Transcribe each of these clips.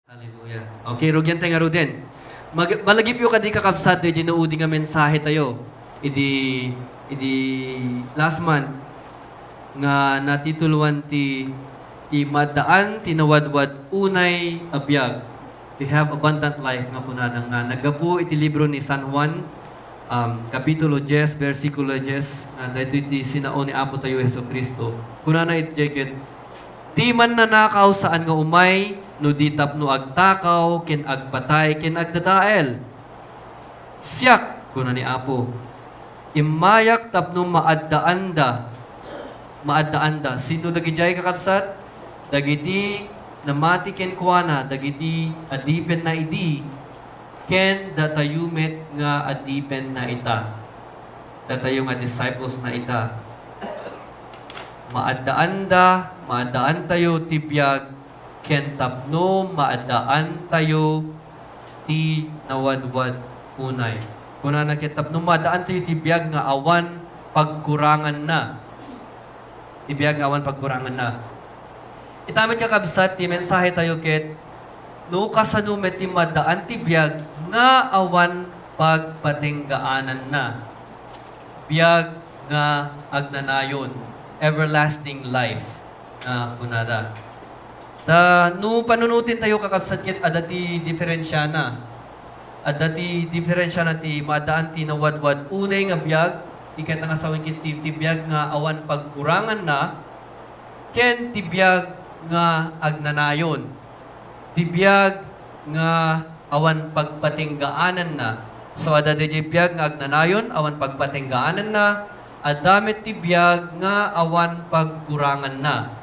Hallelujah. Okay, rugyan tayo nga ruden. Malagip yung kadi kakabsat, di ginuudi nga mensahe tayo. Idi last month, nga natituluan ti madaan, tinawadwad, unay abiyag. To have abundant life nga punadang nga. Nagapu iti libro ni San Juan, Kapitulo 10, versikulo 10, dito iti sinao ni Apo tayo Heso Kristo. Kunana iti jacket, di man nanakaw saan nga umay, no di tapno agtakaw, ken agpatay, ken agdadael. Siyak, kuna ni Apo. Imayak tapno maaddaanda. Maaddaanda. Sino dagijay kakabsat? Dagiti namati ken kuana, dagiti adipen na idi, ken datayumet nga adipen na ita. Datayo nga disciples na ita. Maadaan tayo tibiyag, ken tapno maadaan tayo ti nawadwad unay. Kuna na ken tapno maadaan tayo tibiyag nga awan pagkurangan na. Tibiyag nga awan pagkurangan na. Itamit ka kabsat, ti mensahe tayo ket no kasano met ti maadaan tibiyag nga awan pagpatinggaanan na. Biyag nga agnanayon, everlasting life na kunada. No panunutin tayo kakabsat ket adati diferensya na. Adati diferensya na ti maadaan ti nawadwad unay nga biyag, ikat nga sawin ket ti biyag nga awan pagkurangan na, ken ti biyag nga agnanayon. Ti biyag nga awan pagpatinggaanan na. So adati ti biyag nga agnanayon, awan pagpatinggaanan na, adamit ti biyag nga awan pagkurangan na.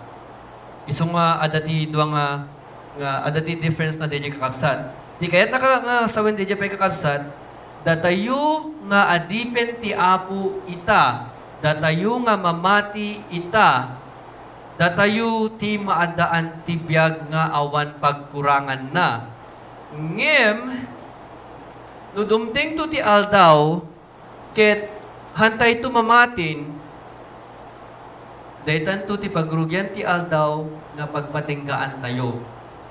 Iso nga adati duwa nga adati difference na DJ kakabsat. Di kayat nga sawin DJ pa kakabsat, datayo nga adipen ti Apo ita, datayo nga mamati ita, datayo ti maadaan ti biyag nga awan pagkurangan na. Ngem, no dumting to ti aldaw, ket hantay to mamatin, daytan to ti pagrugyan ti aldaw nga pagpatinggaan tayo.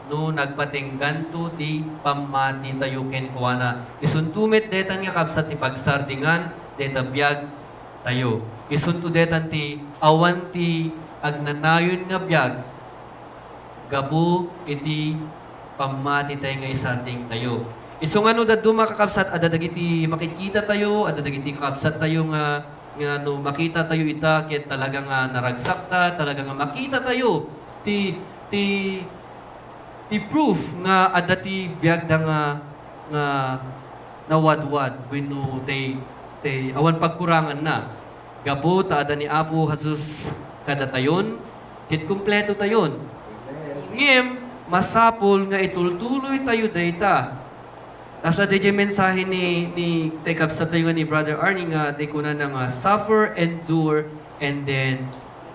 No nagpatinggan to ti pamati tayo ken kuana. Isuntumit daytan nga kabsat ti pagsardingan, dayta biyag tayo. Isunto daytan ti awan ti agnanayon nga biyag, gapu iti pamati tayo nga isarding tayo. Iso nga no dadto makakabsat, adadagiti makikita tayo, adadagiti kakabsat tayo nga no makita tayo ita, ket talaga nga naragsak ta, talaga nga makita tayo ti proof nga adati biyagda nga nawadwad wenno te awan pagkurangan na. Gapu ta ada ni Apo Jesus kadatayon, ket kumpleto tayon. Ngem masapol nga itultuloy tayo dayta. Asa DJ mensahe ni take up sa tayo ni Brother Arnie nga di kuna na nga suffer, endure, and then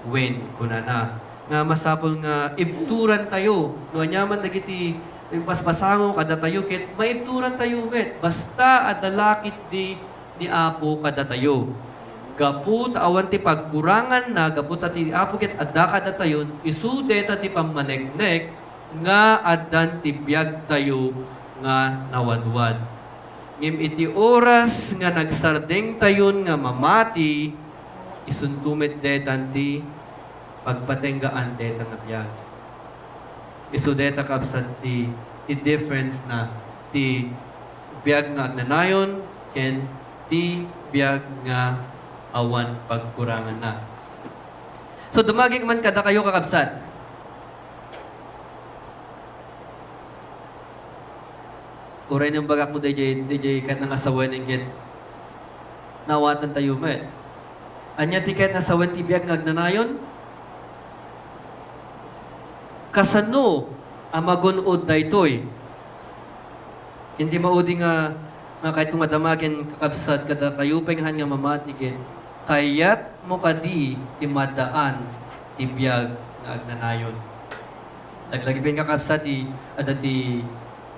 win kuna na. Nga masapol nga ibturan tayo. No anyaman dagiti paspasango kada tayo ket maibturan tayo met. Basta adalakit ni Apo kada tayo. Gapu awan ti pagkurangan na, gapu ti Apo ket adda kada tayon, isude ta ti pammanegnek nga addan ti biag tayo nga nawadwad. Ngem iti oras nga nagsardeng tayon nga mamati, isuntumit detan ti pagpatenggaan deta nga biyag. Isu deta kabsat ti difference na ti biyag nga agnanayon ken ti biyag nga awan pagkurangan na. So dumagik man kada kayo kakabsat. Uray ng bagak mo DJ kat nang asawan ng kit nawatan tayo met. Anya tiket na sawan tibiyag ngagnanayon? Kasano amagunod daytoy? Hindi maudi nga kahit kung madamakin kakabsat kada kayo penghan nga mamatigin, kayat mo kadi timadaan tibiyag nga agnanayon. Naglagipin kakabsat adati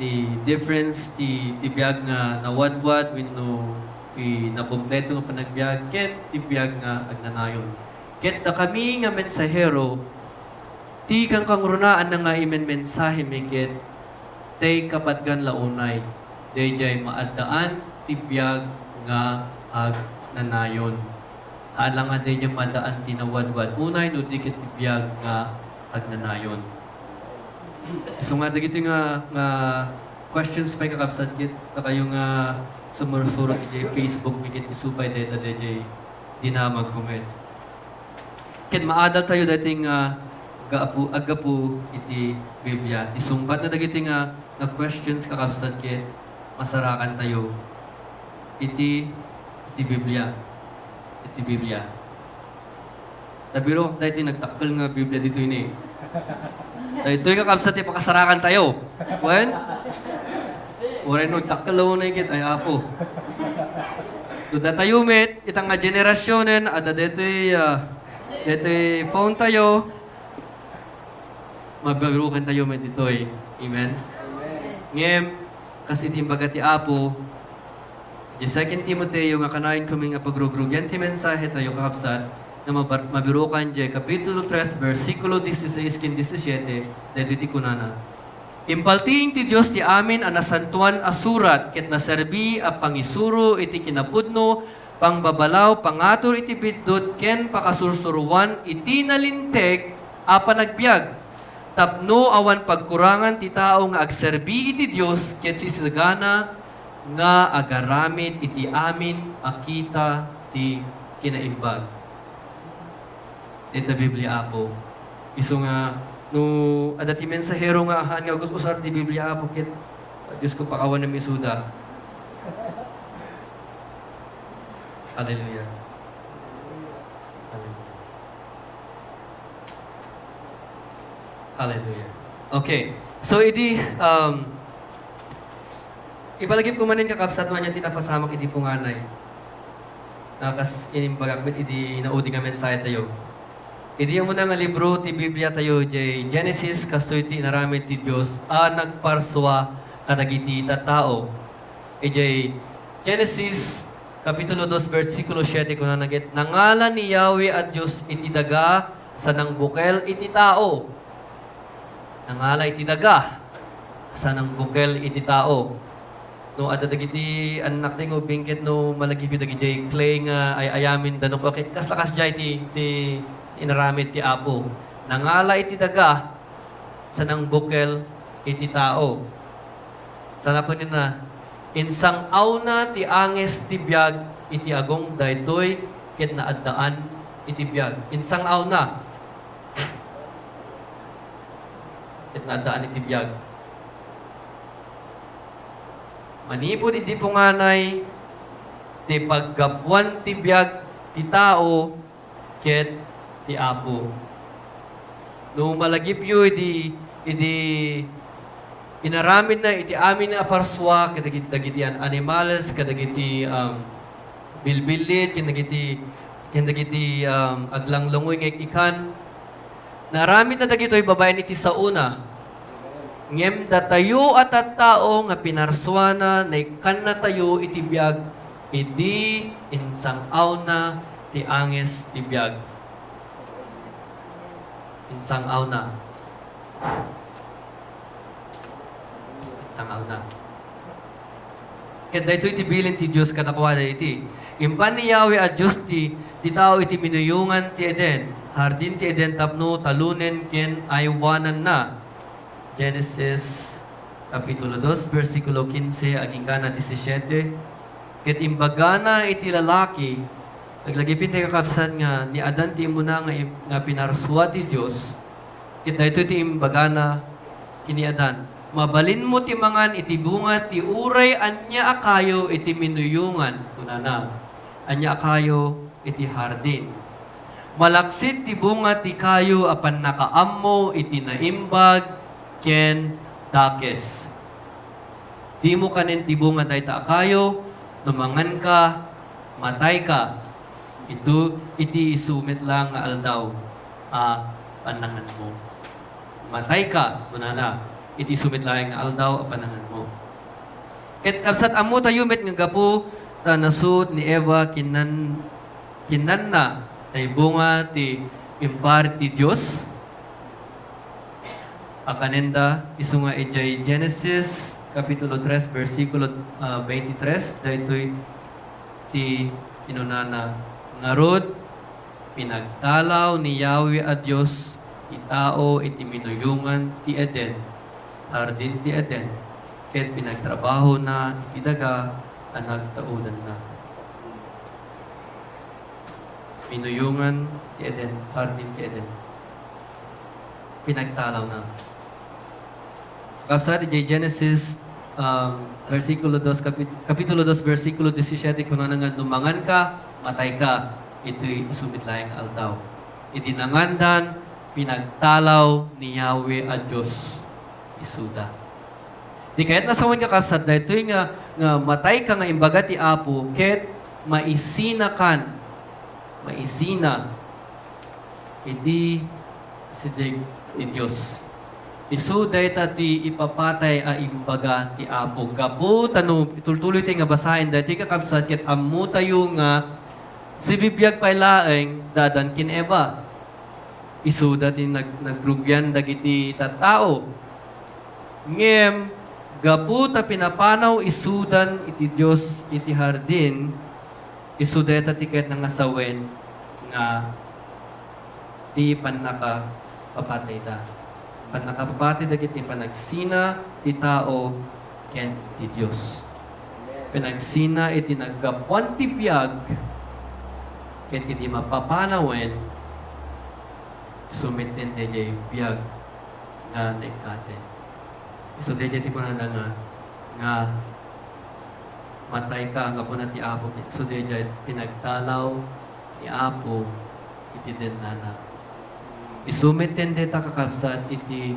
the difference ti biyag nga nawadwad wenno ti nakumpleto nga panagbiag ket ti biyag nga agnanayon. Ket da kami nga mensahero ti kang kangrunaan na nga imen mensahe mi ket tay kapatgan launay. Dayjay maadaan tibiyag nga ag nanayon. Alang nga dayjay madaan tinawadwad. Unay no dikit tibiyag nga ag nanayon. So nga dagito nga questions pa kakabsat kit kayo nga sumursurot iti Facebook mikit isupay data dayjay di na mag-comment. Kit maadal tayo dating agapu iti Biblia. Isumbat na dagiti nga questions kakabsat kit masarakan tayo iti Biblia. Iti Biblia. Tabiro dahil nagtakal nga Biblia dito ini. Dahil ito'y kakabsat iti pakasarakan tayo. When? Oray nagtakal na ikit ay apo. Doon tayo met, itang nga generasyonen, ada dito'y phone tayo, mabirukan tayo met ito'y. Amen? Ngem, kasi timbaga ti Apo, di 2 Timoteo nga kanayin kuming pagrugrugan ti mensahe tayo kakapsat, na mabirukan di Kapitulo 3, versikulo 16-17, dito ti kunana. Impalting ti Diyos ti amin ang nasantuan asurat, ket naserbi a pangisuro iti kinapudno, pangbabalaw, pangatur iti bidot, ken pakasursuruan, iti nalinteg, a panagbiag. Tapno awan pagkurangan ti tao nga agserbi iti Dios ket sisigana nga agaramid iti amin akita ti kinaimbag. Ita Biblia apo. Isu nga no ada ti mensahero nga ahan nga gusto usar ti Biblia apo ket Dios ko pakawan ng isuda. Hallelujah. Hallelujah. Okay. So, idi, ipalagip ko manin kakapsat mo niya tinapasamak idi punganay. Nakas inimbagakbit idi naudi nga mensahe tayo. Idi yung muna nga libro ti Biblia tayo, jay Genesis, kastoy ti inaramid ti Diyos, nagparswa kadagiti tatao. Jay Genesis, Kapitulo 2, versikulo 7, kung nanagit, nangalan ni Yahweh at Diyos iti daga sa nang bukel iti tao. Nangala iti daga sa nang bukel iti tao. No ada dagiti anak tingo bingkit no malagip dagiti clay nga ay ayamin danok bakit kaslakas jay ti inaramid ti Apo. Nangala iti daga sa nang bukel iti tao. Sana po na insang auna ti anges ti biag iti agong daytoy ket naaddaan iti biag. Insang auna ket naaddaan iti biag. Manipod iti punganay ti paggapuan ti biag ti tao ket ti Apo. No malagip yu iti inaramid na iti amin na aparswa kadagiti animals kadagiti bilbilit kadagiti aglanglangoy nga ikan. Naramid na dagitoy babae iti sauna. Ngem datayo at tao nga pinarswana na ikan na tayo iti biag idi insang-aw na ti anges ti biag. Insang-aw na. Insang-aw na. Ket daytoy iti bilin ti Dios katakwada iti. Impan ni Yahweh at Dios ti tao iti minuyungan ti Eden. Hardin ti Eden tapno talunen ken aywanan na. Genesis Kapitulo 2, versikulo 15, aging kana 17. Ket imbagana iti lalaki, naglagipin tayo kakabsan nga, ni Adan ti muna nga pinarswa ti Diyos, ket dayto ti imbagana kini Adan. Mabalin mo ti mangan iti bunga ti uray anya akayo iti minuyungan. Kunana, anya akayo iti hardin. Malaksit ti bunga ti kayo apan nakaammo iti naimbag ken dakes. Di mo kanin ti bunga dayta akayo, numangan ka, matay ka. Iti isumit lang nga aldaw panangan mo. Matay ka, munana. Iti sumit lang nga aldaw panangan mo. Ket kapsat amo tayo met nga gapu ta nasud ni Eva kinan na tay bunga ti impar ti Dios. Akanenda, isu nga ijay Genesis, Kapitulo 3, versikulo 23, daytoy ti inunana ngarod, pinagtalaw ni Yahweh a Dios itao iti minuyungan ti Eden, hardin ti Eden, ket pinagtrabaho na iti daga a nagtaudan na. Minuyungan ti Eden, hardin ti Eden. Pinagtalaw na. Kapsat iti Genesis versikulo 2, kapitulo 2, versikulo 17, kuno nga dumangan ka, matay ka, ito'y isumit layang aldaw. Idinangandan, pinagtalaw ni Yahweh a Diyos, isuda. Di kahit nasawan ka kapsat, dahil ito'y nga matay ka nga imbaga ti Apo, ket maisina kan, maisina, iti sidig ti Diyos. Isu dayta ti ipapatay a imbaga ti Apo. Gapu tanu itultuloy ti nga basahin dayta ti kakabsat ket ammo tayo nga si bibiyag pay laeng dadan kin Eva. Isu dati nagrugyan dagiti tattao. Ngem gapu ta pinapanaw isudan iti Dios iti hardin. Isu dayta ti ket nangasawen nga ti pannaka papatay ta. Panakapapati dagiti panagsina ti tao ken ti Dios. Panagsina iti naggapuan ti biag ken iti mapapanawen sumitin DJ biag nga naikaten. So DJ ti kunana nga matay ka nga po na ti Apo. So DJ pinagtalaw ti Apo iti denana. Isumitin deta kakabsat iti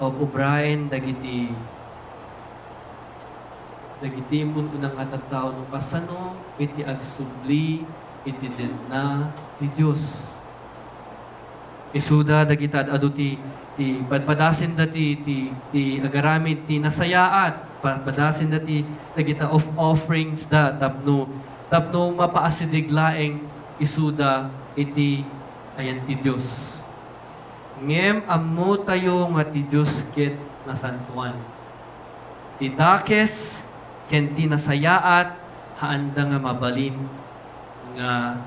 obrahen dagiti mundo ng atattao no kasano iti agsubli iti denna ti Dios. Isuda dagita adu ti padpadasin da ti agaramid ti nasayaat, padpadasin da ti dagita of offerings da tapno mapaasidig laeng isuda iti ayan ti Diyos. Ngem ammo tayo nga ti Diyos ket nasantuan. Ti dakes ken ti nasayaat haanda nga mabalin nga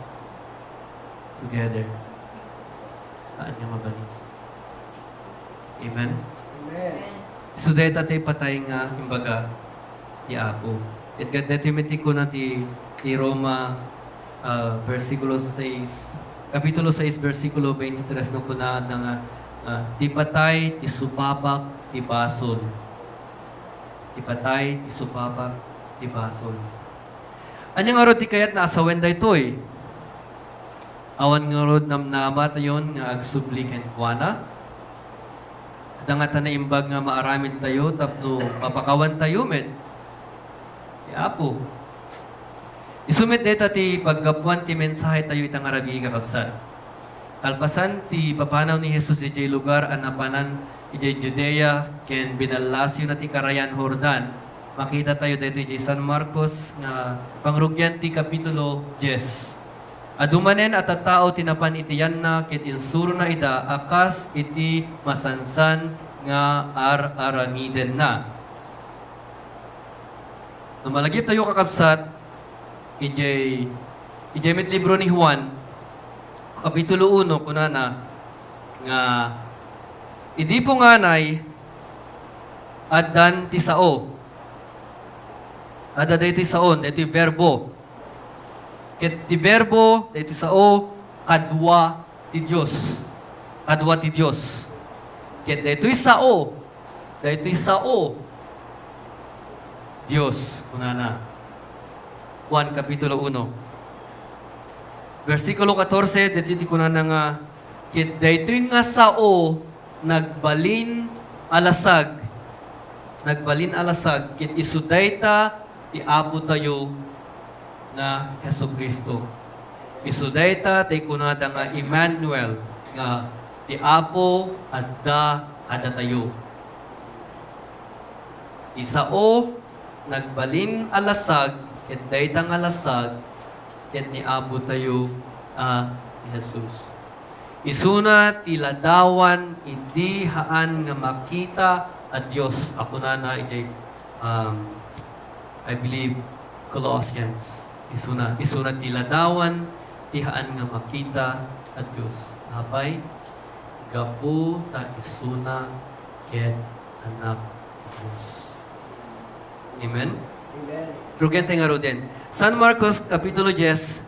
together. Haan nga mabalin. Amen? Amen. So deta tay patay nga imbaga ti Apo. It detimiti ko na ti Roma versikulo 6 Kapitulo 6, versikulo 23, no kuna nga ti patay, ti supapak, ti basol. Ti patay, ti supapak, ti basol. Anya nga rod ti kayat na asawen da ito eh. Awan nga rod namnama tayon nga agsubli ken kuana. Ada nga ta na imbag nga maaramin tayo, tapno mapakawan tayo met. Ti Apo. Isumit deta ti paggapuan ti mensahe tayo itang arabi kakabsat. Kalpasan ti papanaw ni Jesus iti lugar anapanan iti Judea ken binalasyo na ti Karayan Jordan. Makita tayo dito iti San Marcos nga pangrugyan ti kapitulo 10. Adumanen at tao tinapan iti yanna ket insuro na ida akas iti masansan nga aramiden na. Numalagip tayo kakabsat ijay met libro ni Juan, Kapitulo 1, kunana, nga, idi po nganay, adan ti sao. Ada dito saon, dito verbo. Ket ti verbo, dito sao, kadwa ti Dios. Kadwa ti Dios. Ket dito sao, Dios, kunana. Juan Kapitulo 1. Versikulo 14, dito ko na nga, kit daytoy nga sao, nagbalin alasag, kit isudayta, ti Apo tayo, na Heso Kristo. Isudayta, ti kunada nga Emmanuel, nga ti Apo, adda tayo. Isao, nagbalin alasag, ket daytang alasag, ket ni Apo tayo, Jesus. Isuna tiladawan hindi haan nga makita at Dios. Ako na I believe Colossians. Isuna tiladawan tihaan nga makita at Dios. Apay gapu ta isuna ket anak Dios. Amen. Rugente nga din. San Marcos Kapitulo 10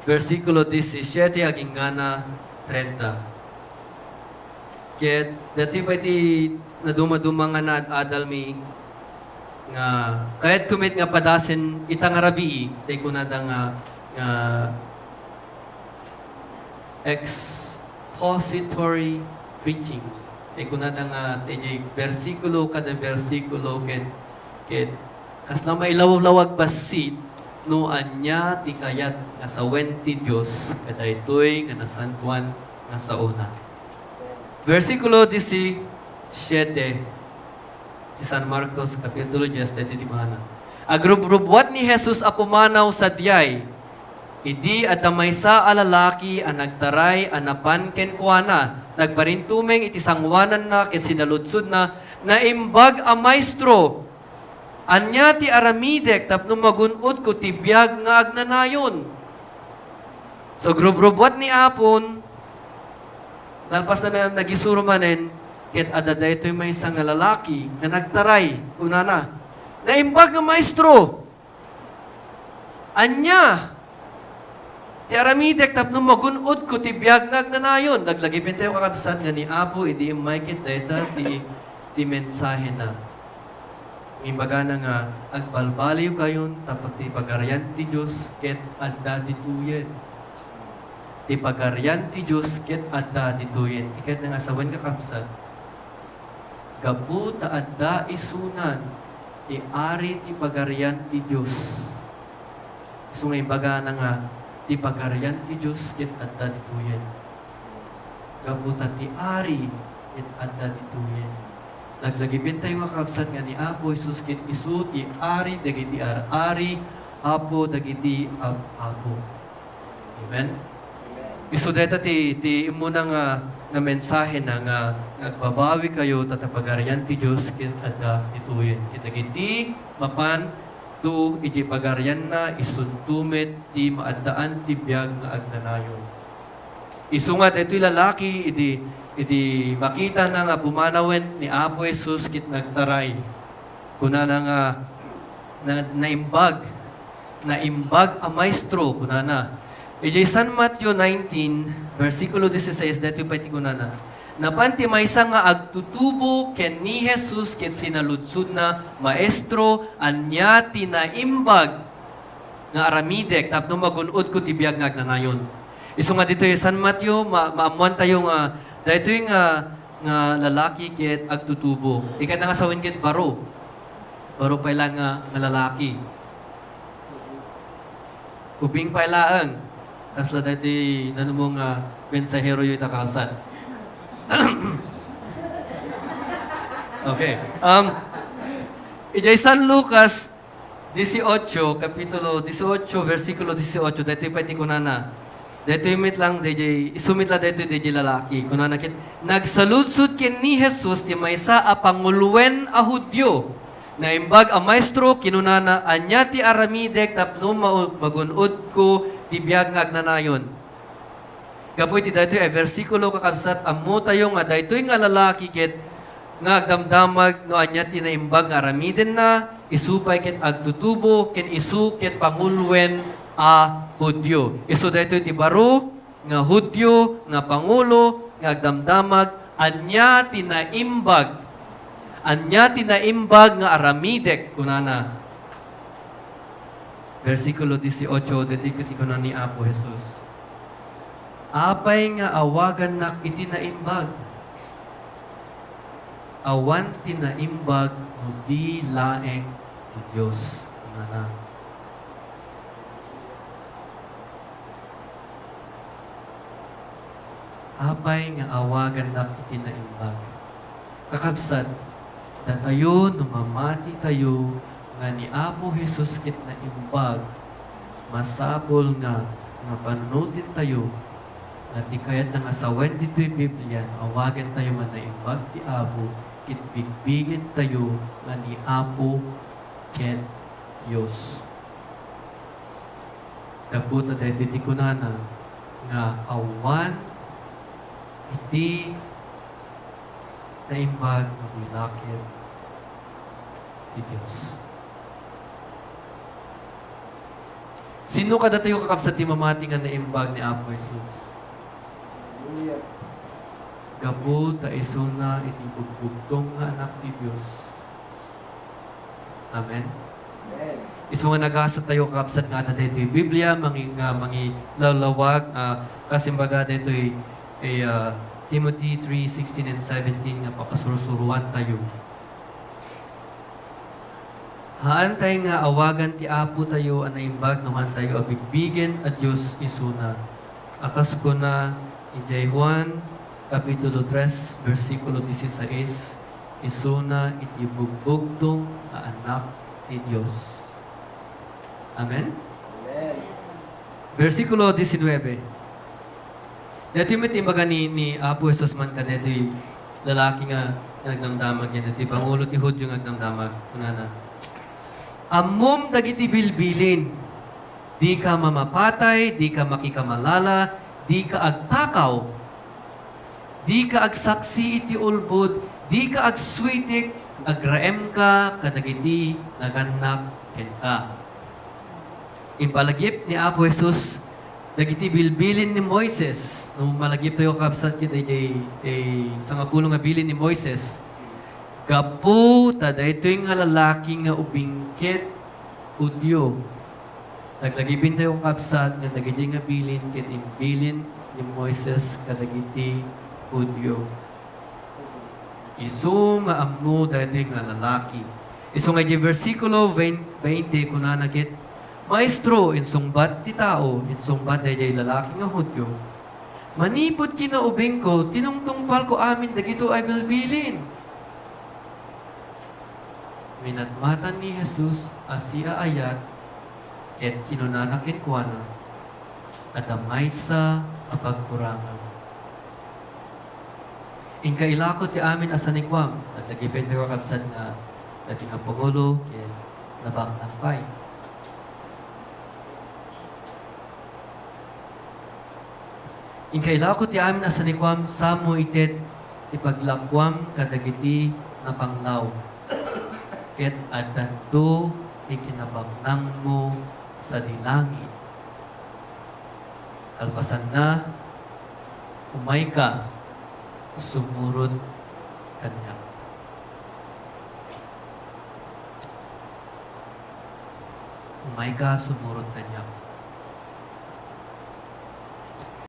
versikulo 17 aging ngana 30. Ket dati pa iti naduma-duma nga na adal mi nga kahit kumit nga padasen itang arabii tay kunada nga expository preaching. Tay kunada nga tay versikulo kada versikulo ket kasla mailawag basit no anya ti kayat nga sawen ti Dios kadaytoy nga nasantuan nga sa una. Versikulo 17 ti San Marcos Kapitulo 10 ti mana. Agrubrubuat ni Jesus apumanaw sa diyay. Idi at maysa a lalaki ang nagtaray anapan ken kuana. Nagbarintumeng iti sangwanan na ken sinaludsod na naimbag a maestro. Anya ti aramidek tapno magunod ko ti biyag nga agnanayon. So grubrubwat ni apon nalpas na nagisuro manen ket adada ito'y may isang lalaki na nagtaray unana. Naimbag nga maestro. Anya ti aramidek tapno magunod ko ti biyag nga agnanayon. Naglagi pintayo kakabsat nga ni apo idi may ket dayta ti mensahe na. Imbaga na nga, agbalbaliw kayon, tapat ti pagaryan ti Diyos, ket adda dituyen. Ti pagaryan ti Diyos, ket adda dituyen. Tiket na nga sawan kakapsat. Gabu ta adda isunan, ti ari ti pagaryan ti Diyos. So nga imbaga na nga, ti pagaryan ti Diyos, ket adda dituyen. Gabu ta ti ari, ket adda dituyen. Naglagipin tayo nga kapsat nga ni Apo Jesus ket isu ti ari dagiti ari Apo dagiti Apo. Amen. Isu deta ti imuna nga mensahe na nga nagbabawi kayo tatapagarian ti Dios ket adda ituyen. Dagiti mapan tu iti pagarian na isuntumet ti maaddaan ti biag nga agnanayon. Isu nga detoy lalaki idi makita na nga pumanawen ni Apo Jesus kit nagtaray. Kuna na nga naimbag a maestro kuna na. Iji San Matthew 19 versikulo 16 dito pa iti kuna na. Napanti maysa nga agtutubo ken ni Jesus ket sinaludsod na maestro anya tinaimbag nga aramidek tapno magunod ko ti biag nga agnanayon. Isu nga dito San Matthew maamuan tayo nga dahito yung nga lalaki ket agtutubo. Ikat na nga sawin ket baro. Baro pa lang nga lalaki. Kubing pa ilaan. Tas la dahito nanumong mensahero yung itakalsan. Okay. Ijay San Lucas 18, kapitulo 18, versikulo 18. Dahito yung pati kunana. Dito imit lang, isumit lang dito DJ lalaki. Kuna nakit, nagsaludsud ken ni Jesus ti maysa a pangulwen a Hudyo. Na imbag a maestro kinunana anya ti aramidek tapno magunod ko ti biag nga agnanayon. Gapoy ti dito versikulo kakabsat ammo tayo nga dito nga lalaki ket nga agdamdamag no anya ti naimbag nga aramiden na isupay ket agtutubo ken isu ket pangulwen a Hudyo. Isu daytoy ti baro nga Hudyo nga pangulo nga agdamdamag anya tinaimbag nga aramidek kunana. Versikulo 18 dito kuno ni Apo Jesus. Apay nga awagan nak iti naimbag. Awan tinaimbag no di laeng ti Dios kunana. Apay nga awagan na iti naimbag. Kakabsat, datayo numamati tayo nga ni Apo Jesus kit naimbag, masapol nga panunutin tayo At ikayat na nga sa 22 Biblia, awagan tayo nga na imbag ti Apo, kitbigbigin tayo nga ni Apo ket Diyos. Daputa dahil ti kunana nga awan iti na imbag nga milakit ti Diyos. Sino kada tayo kakapsat ti mamati nga na imbag ni Apo Jesus? Gabu ta isuna iti bugbugtong nga anak ti Diyos. Amen? Isu nga nagasa tayo kapsat nga na dito yung Biblia, mangi lalawag, kasimbaga dito Timothy 3:16 and 17 nga pakasurusuruan tayo. Haan tayo nga awagan ti Apo tayo anaimbag nuhan tayo abigbigen a Diyos isuna. Akas ko na ijay Juan Kapitulo 3, versikulo 16, isuna iti bugbugtong nga anak ti Diyos. Amen? Amen. Versikulo 19. Dito yung timbaga ni Apo Jesus man kaneto yung lalaki nga nagnamdamag yan. Ito Pangulo ti Hudyo nga nagnamdamag. Kunana. Amom dagiti bilbilin. Di ka mamapatay, di ka makikamalala, di ka agtakaw, di ka agsaksi iti ulbod, di ka agswitik, agraem ka, kadagiti naganak ka. Impalagip ni Apo Jesus, dagiti bilbilin ni Moises, nung malagip tayo kapsat kita sa nga pulong nga bilin ni Moises, gapu, tada ito yung lalaki nga ubingkit, Hudyo. Naglagipin tayo kapsat nga dagiti nga bilin, ket imbilin ni Moises kadagiti Hudyo. Isu nga amno dati nga lalaki. Isu nga di versikulo 20 kunanagit, Maestro, insungbat ti tao, insungbat dati lalaki nga Hudyo. Manipot kinaubing ko, tinungtungpal ko amin dagito ay bilbilin. Minatmatan ni Jesus asya ayat ket kinunanakin kuana at amay sa kapagkurangan. Inkailako ti amin asanikwam at nagipin tayo kapsad nga dati nga Pangulo ket nabaknakpay. Inkailako ti amin asanikwam samo itet ti paglakwam kadagiti na panglaw. Ket adanto ti kinabaknang mo sa dilangit. Kalpasan na, umay ka, sumurot kanya. Umay ka, sumurot kanya.